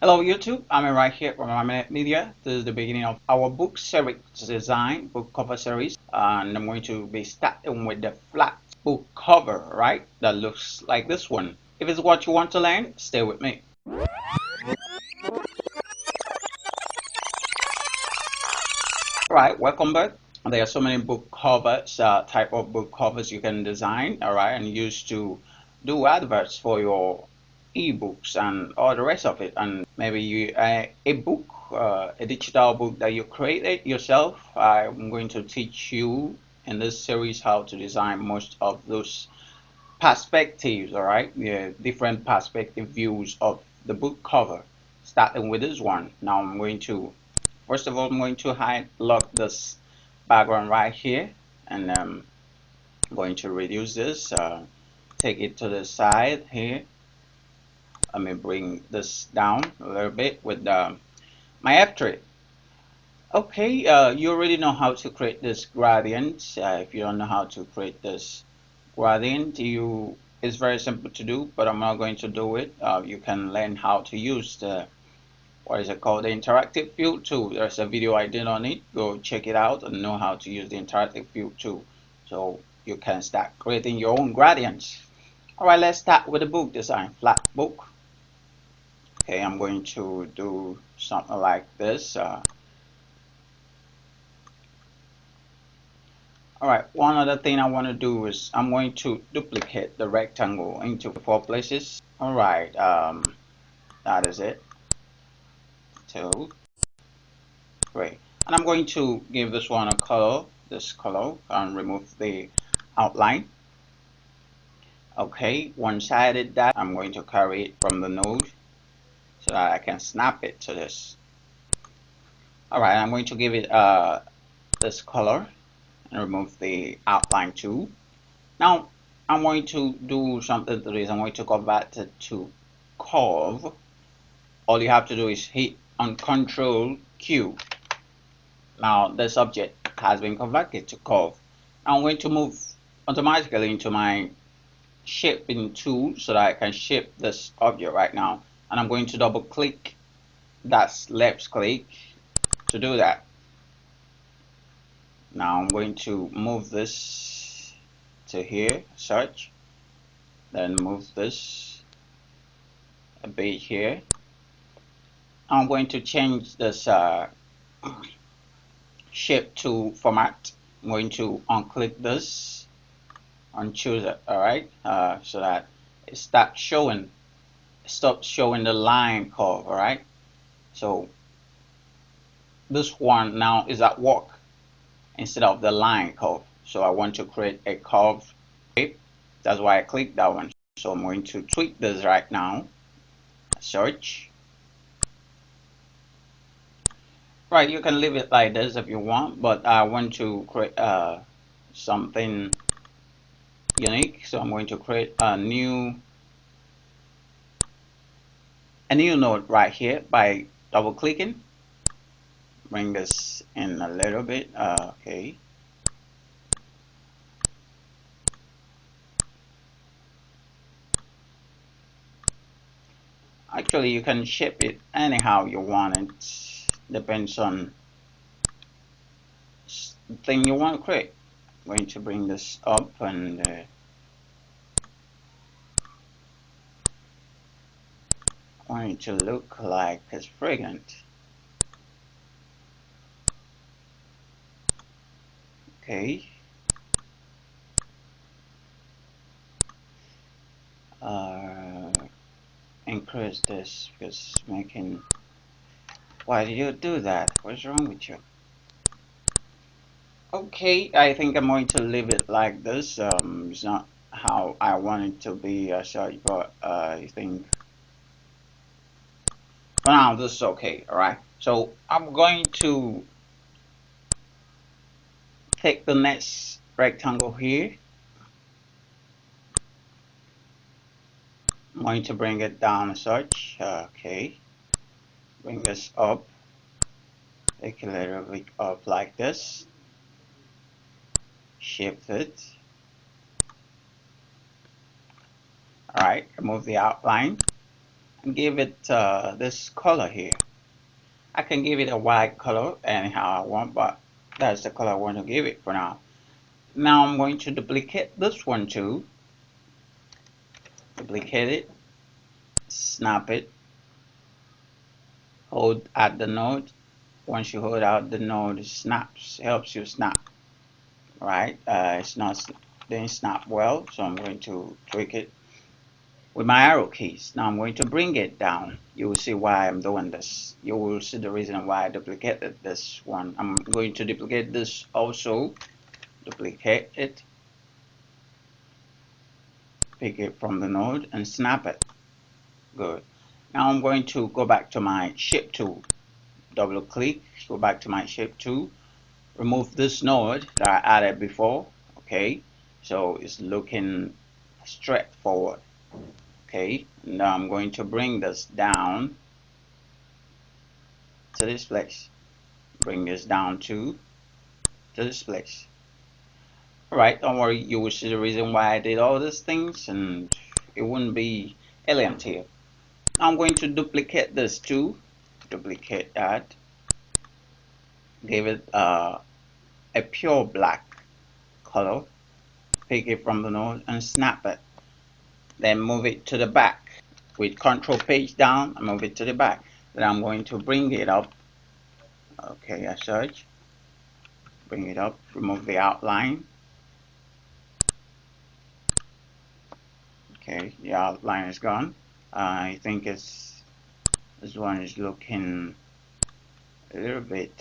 Hello YouTube, I'm right here from my Media. This is the beginning of our book series design, book cover series, and I'm going to be starting with the flat book cover, right? That looks like this one. If it's what you want to learn, stay with me. Alright, welcome back. There are so many book covers, type of book covers you can design, alright, and use to do adverts for your ebooks and all the rest of it. And maybe you a book, a digital book that you created yourself. I'm going to teach you in this series how to design most of those perspectives, alright, yeah, different perspective views of the book cover, starting with this one. Now I'm going to, first of all, I'm going to lock this background right here, and I'm going to reduce this, take it to the side here. Let me bring this down a little bit with my F3. Okay, you already know how to create this gradient. If you don't know how to create this gradient, it's very simple to do, but I'm not going to do it. You can learn how to use the, what is it called, the interactive field tool. There's a video I did on it. Go check it out and know how to use the interactive field tool, so you can start creating your own gradients. All right, let's start with the book design. Flat book. Okay, I'm going to do something like this. Alright, one other thing I want to do is I'm going to duplicate the rectangle into 4 places. Alright, that is it. 2, 3. And I'm going to give this one a color, this color, and remove the outline. Okay, once I did that, I'm going to carry it from the node so that I can snap it to this. Alright, I'm going to give it this color and remove the outline too. Now I'm going to do something to this. I'm going to convert it to curve. All you have to do is hit on Control Q. Now this object has been converted to curve. Now I'm going to move automatically into my shaping tool so that I can shape this object right now. And I'm going to double click, that's left click, to do that. Now I'm going to move this to here, search, then move this a bit here. I'm going to change this shape to format. I'm going to unclick this and choose it, alright, so that it stops showing the line curve, alright. So this one now is at work instead of the line curve. So I want to create a curve shape. That's why I click that one. So I'm going to tweak this right now. Search. Right, you can leave it like this if you want, but I want to create something unique. So I'm going to create a new node right here by double clicking. Bring this in a little bit. Okay. Actually, you can shape it anyhow you want it. Depends on the thing you want to create. I'm going to bring this up and I want it to look like it's fragrant. Okay. Increase this because it's making. Why did you do that? What's wrong with you? Okay, I think I'm going to leave it like this. It's not how I want it to be, sorry, but I think for now this is okay. Alright, so I'm going to take the next rectangle here. I'm going to bring it down as such. Okay, bring this up, take a little bit up like this, shift it. Alright, remove the outline and give it this color here. I can give it a white color anyhow I want, but that's the color I want to give it for now. Now I'm going to duplicate this one too. Duplicate it, snap it, hold at the node. Once you hold out the node, it snaps, helps you snap. Right? It's not didn't snap well, so I'm going to tweak it with my arrow keys. Now I'm going to bring it down. You will see why I'm doing this. You will see the reason why I duplicated this one. I'm going to duplicate this also. Duplicate it, pick it from the node and snap it. Good. Now I'm going to go back to my shape tool. Double click, go back to my shape tool, remove this node that I added before. Okay, so it's looking straightforward. Okay, now I'm going to bring this down to this place. Bring this down to this place. Alright, don't worry, you will see the reason why I did all these things and it wouldn't be alien here. Now I'm going to duplicate this too. Duplicate that. Give it a pure black color. Pick it from the node and snap it. Then move it to the back. With control page down and move it to the back. Then I'm going to bring it up. Okay, as such. Bring it up, remove the outline. Okay, the outline is gone. I think this one is looking a little bit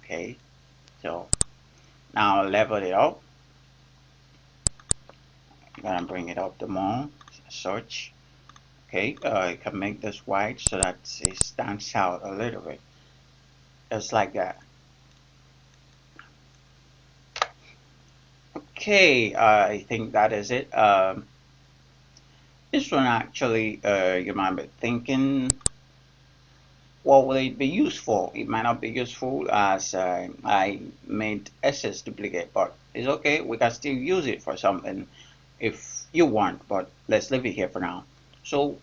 okay. So now level it up. I'm gonna bring it up the more, search. Okay, I can make this white so that it stands out a little bit, just like that. Okay, I think that is it. This one actually, you might be thinking, what will it be used for? It might not be useful as I made SS duplicate, but it's okay. We can still use it for something if you want, but let's leave it here for now. So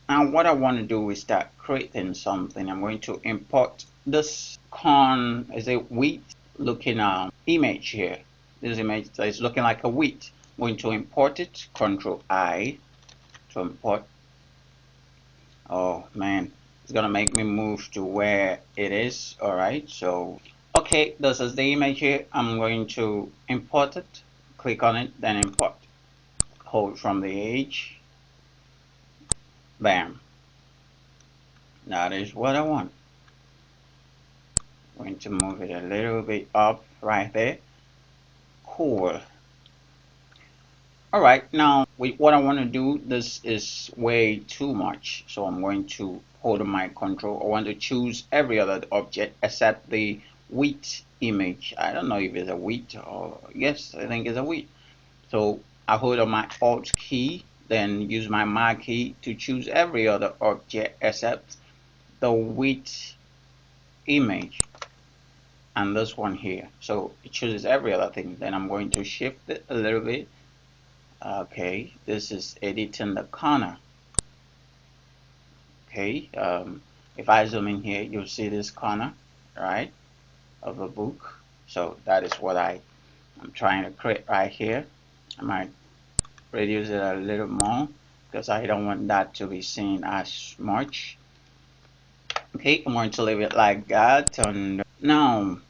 now what I want to do is start creating something. I'm going to import this corn, is a wheat looking image here. This image is looking like a wheat. I'm going to import it, Control I to import. Oh man, it's gonna make me move to where it is. Alright, so okay, this is the image here. I'm going to import it, click on it, then import. Hold from the edge. Bam. That is what I want. I'm going to move it a little bit up right there. Cool. Alright, now with what I want to do, this is way too much. So I'm going to hold my control. I want to choose every other object except the wheat image. I don't know if it's a wheat or yes, I think it's a wheat. So I hold on my Alt key, then use my Mag key to choose every other object except the wheat image and this one here. So it chooses every other thing. Then I'm going to shift it a little bit. Okay, this is editing the corner. Okay, if I zoom in here, you'll see this corner, right, of a book. So that is what I'm trying to create right here. I might reduce it a little more because I don't want that to be seen as much. Okay, I'm going to leave it like that, and now I'm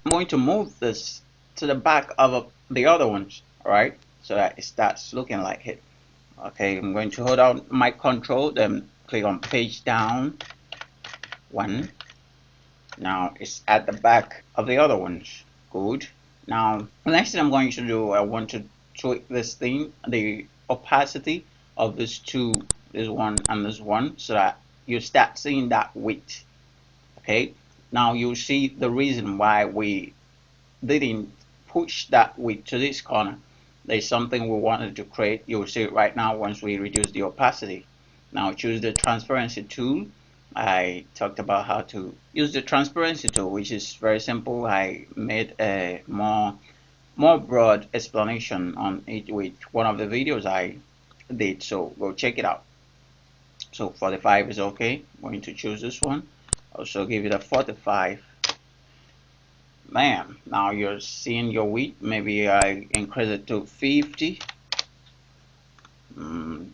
going to move this to the back of the other ones, alright, so that it starts looking like it. Okay, I'm going to hold down my control, then click on page down one. Now it's at the back of the other ones. Good. Now the next thing I'm going to do, I want to tweak this thing, the opacity of this two, this one and this one, so that you start seeing that width. Okay, now you see the reason why we didn't push that width to this corner. There's something we wanted to create. You'll see it right now once we reduce the opacity. Now choose the transparency tool. I talked about how to use the transparency tool, which is very simple. I made a more broad explanation on it with one of the videos I did, so go check it out. So 45 is okay. I'm going to choose this one. Also give it a 45. Bam. Now you're seeing your width. Maybe I increase it to 50.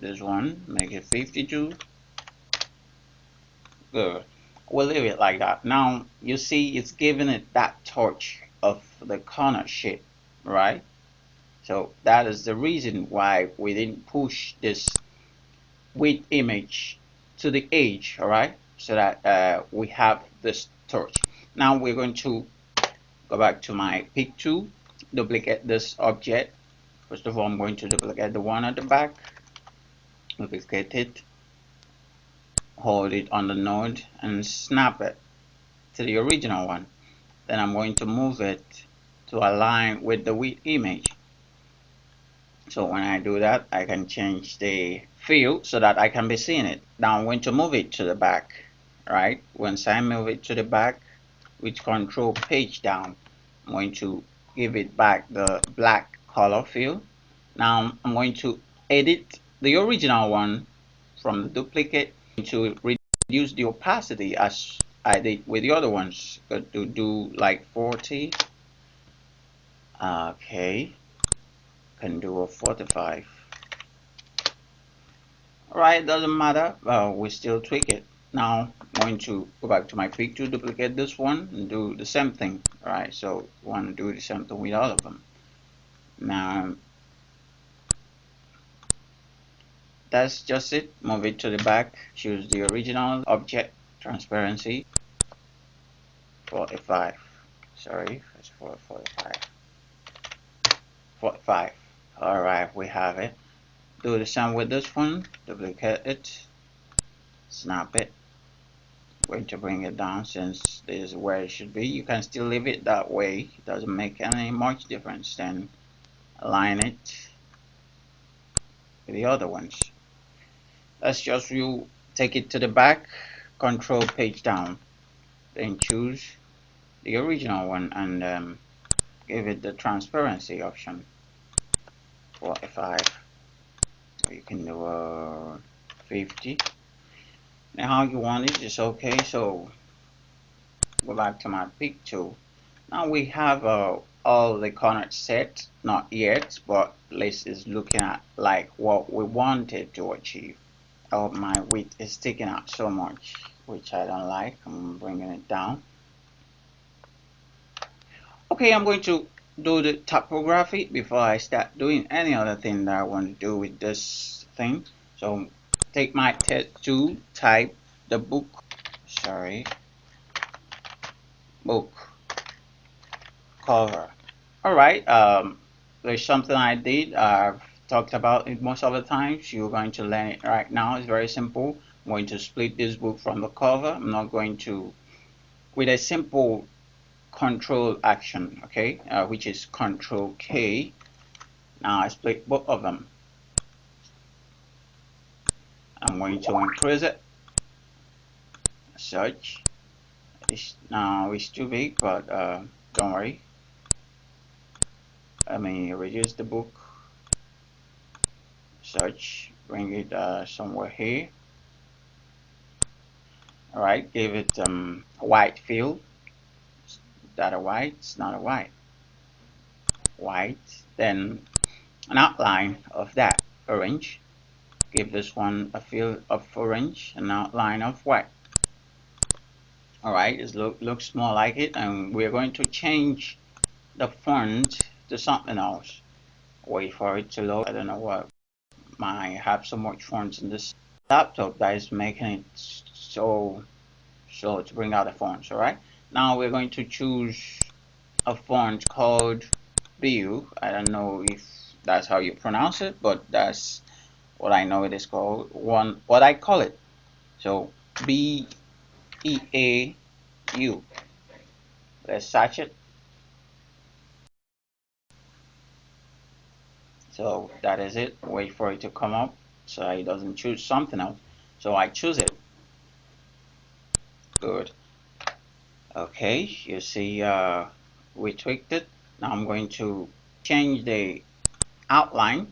This one, make it 52. Good. We'll leave it like that. Now you see it's giving it that touch of the corner shape, right? So that is the reason why we didn't push this width image to the edge, all right? So that we have this touch. Now we're going to go back to my pick tool, duplicate this object. First of all, I'm going to duplicate the one at the back, duplicate it, hold it on the node and snap it to the original one. Then I'm going to move it to align with the width image. So when I do that, I can change the fill so that I can be seeing it. Now I'm going to move it to the back, right? Once I move it to the back with control page down, I'm going to give it back the black color fill. Now I'm going to edit the original one from the duplicate to reduce the opacity as I did with the other ones. Got to do like 40. Okay, can do a 45. Alright, doesn't matter. We still tweak it. Now I'm going to go back to my picture, duplicate this one, and do the same thing. Alright, so want to do the same thing with all of them. Now that's just it. Move it to the back. Choose the original object, transparency, 45. Sorry, it's 45. 45. Alright, we have it. Do the same with this one. Duplicate it, snap it. I'm going to bring it down since this is where it should be. You can still leave it that way. It doesn't make any much difference. Then align it with the other ones. Let's just take it to the back, control page down, then choose the original one and give it the transparency option, 45. So you can do 50. Now how you want it is okay. So go back to my pick tool. Now we have all the corners set, not yet, but this is looking at like what we wanted to achieve. Oh, my width is sticking out so much, which I don't like. I'm bringing it down. Okay, I'm going to do the topography before I start doing any other thing that I want to do with this thing. So take my text tool, type the book, book cover. Alright, there's something I did. I've talked about it most of the times. You're going to learn it right now. It's very simple. I'm going to split this book from the cover. I'm not going to, with a simple control action, okay, which is control K. Now I split both of them. I'm going to increase it. Such. Now it's too big, but don't worry. Let me reduce the book. Such. Bring it somewhere here. Alright, give it a white fill. Is that a white? It's not a white. White. Then an outline of that orange. Give this one a fill of orange, an outline of white. Alright, it looks more like it, and we're going to change the font to something else. Wait for it to load. I don't know what. I have so much fonts in this laptop that is making it so slow to bring out the fonts. Alright, now we're going to choose a font called View. I don't know if that's how you pronounce it, but that's what I know it is called. What I call it. So BEAU. Let's search it. So that is it. Wait for it to come up so it doesn't choose something else. So I choose it. Good. Okay, you see we tweaked it. Now I'm going to change the outline.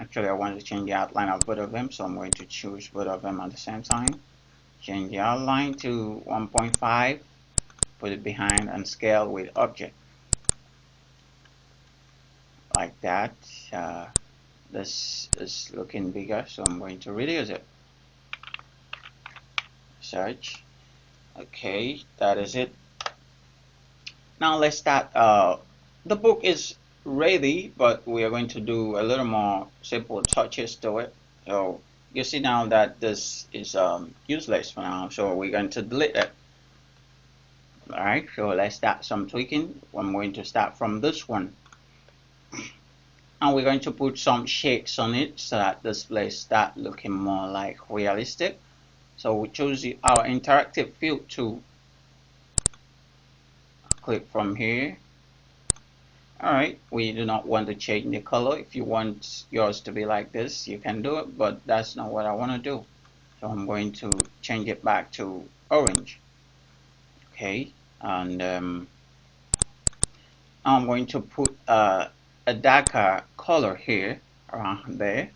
Actually, I want to change the outline of both of them, so I'm going to choose both of them at the same time. Change the outline to 1.5, put it behind, and scale with object. Like that. This is looking bigger, so I'm going to reduce it. Search. Okay, that is it. Now let's start. The book is ready, but we are going to do a little more simple touches to it. So you see now that this is useless for now, so we're going to delete it. Alright, so let's start some tweaking. I'm going to start from this one. And we're going to put some shades on it so that this place start looking more like realistic. So we choose our interactive field tool. Click from here. Alright, we do not want to change the color. If you want yours to be like this, you can do it, but that's not what I want to do. So I'm going to change it back to orange. Okay, and I'm going to put a darker color here around there.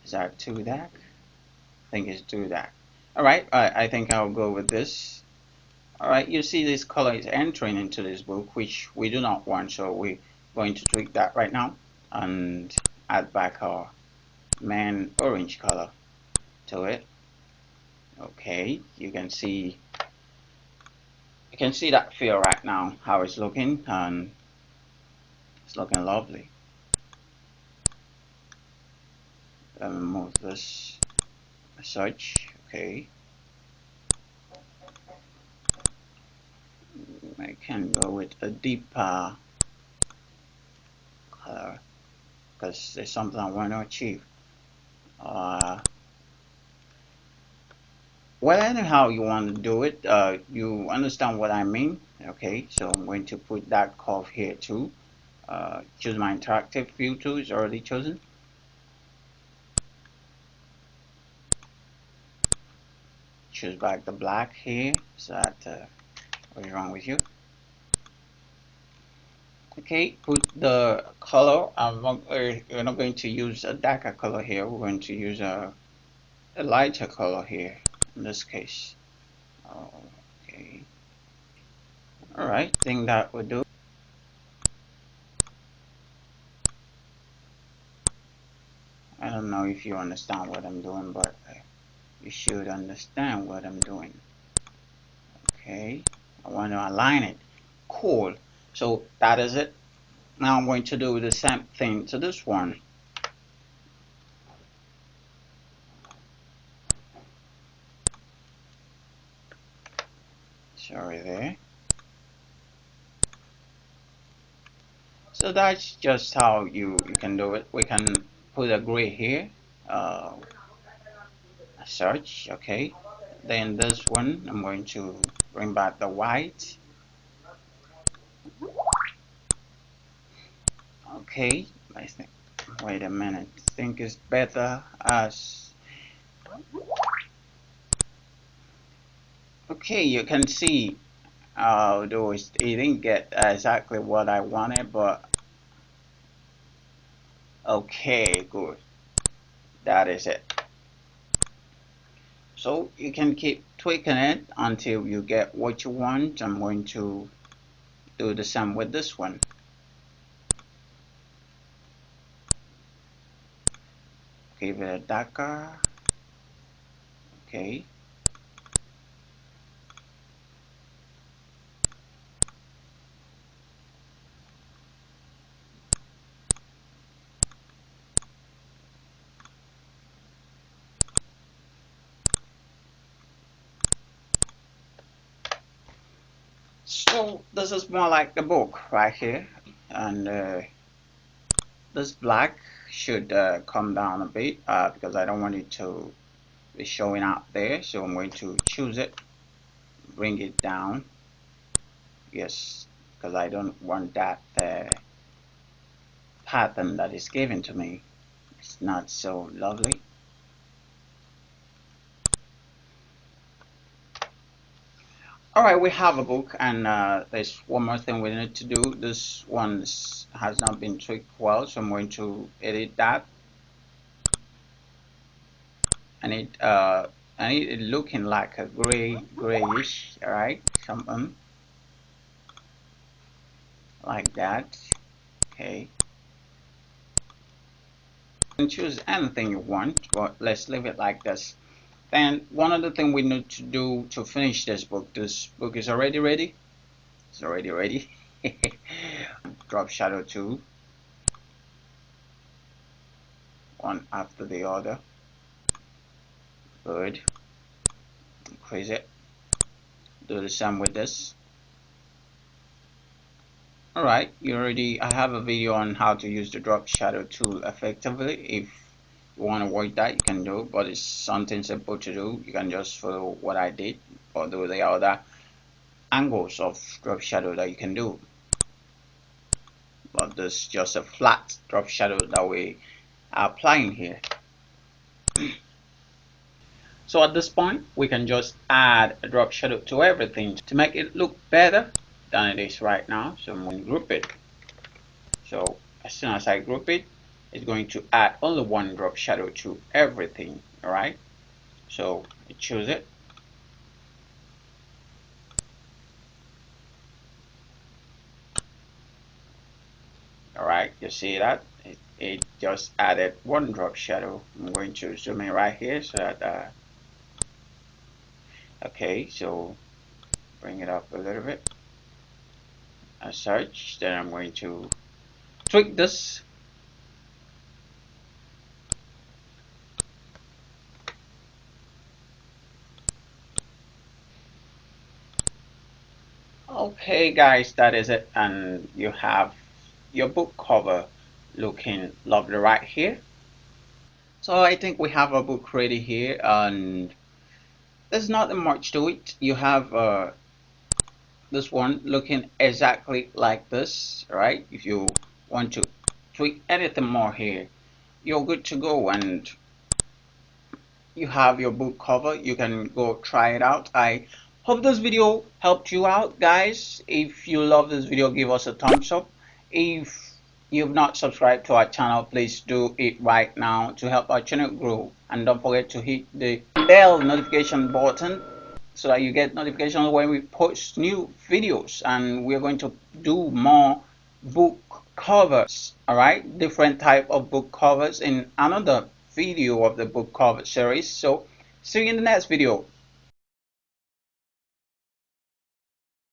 Is that too dark? I think it's too dark. Alright, I think I'll go with this. Alright, you see this color is entering into this book, which we do not want, so we're going to tweak that right now and add back our main orange color to it. Okay, you can see that feel right now, how it's looking, and it's looking lovely. Let me move this such. Okay, I can go with a deeper color because it's something I want to achieve. Well, anyhow you want to do it, you understand what I mean. Okay, so I'm going to put that curve here too. Choose my interactive view tool, is already chosen. Choose back the black here, so that what is wrong with you? Okay, put the color. We're not going to use a darker color here. We're going to use a lighter color here in this case. Okay. All right, think that would do. I don't know if you understand what I'm doing, but you should understand what I'm doing. Okay, I want to align it. Cool. So that is it. Now I'm going to do the same thing to this one. Sorry there. So that's just how you can do it. We can put a gray here. Search. Okay. Then this one, I'm going to bring back the white. Okay. I think. Wait a minute. I think it's better as. Okay, you can see. Although it didn't get exactly what I wanted, but okay, good. That is it. So you can keep tweaking it until you get what you want. I'm going to do the same with this one. Give it a darker. Okay. So this is more like the book right here, and this black should come down a bit because I don't want it to be showing out there. So I'm going to choose it, bring it down. Yes, because I don't want that pattern that is given to me. It's not so lovely. Alright, we have a book, and there's one more thing we need to do. This one has not been tweaked well, so I'm going to edit that. And I need it looking like a grayish, alright, something like that. Okay, you can choose anything you want, but let's leave it like this. Then one other thing we need to do to finish this book is already ready. It's already ready. Drop shadow tool, one after the other. Good. Increase it. Do the same with this. Alright, I have a video on how to use the drop shadow tool effectively. If you want to watch that, you can do, but it's something simple to do. You can just follow what I did, or do the other angles of drop shadow that you can do. But this is just a flat drop shadow that we are applying here. So at this point, we can just add a drop shadow to everything to make it look better than it is right now. So I'm going to group it. So as soon as I group it, it's going to add only one drop shadow to everything. Alright, so I choose it. Alright, you see that it just added one drop shadow. I'm going to zoom in right here so that okay, so bring it up a little bit as such. Then I'm going to tweak this. Okay guys, that is it, and you have your book cover looking lovely right here. So I think we have a book ready here, and there's nothing much to it. You have this one looking exactly like this, right? If you want to tweak anything more here, you're good to go, and you have your book cover. You can go try it out. I hope this video helped you out, guys. If you love this video, give us a thumbs up. If you've not subscribed to our channel, please do it right now to help our channel grow, and don't forget to hit the bell notification button so that you get notifications when we post new videos. And we're going to do more book covers, all right, different type of book covers in another video of the book cover series. So see you in the next video.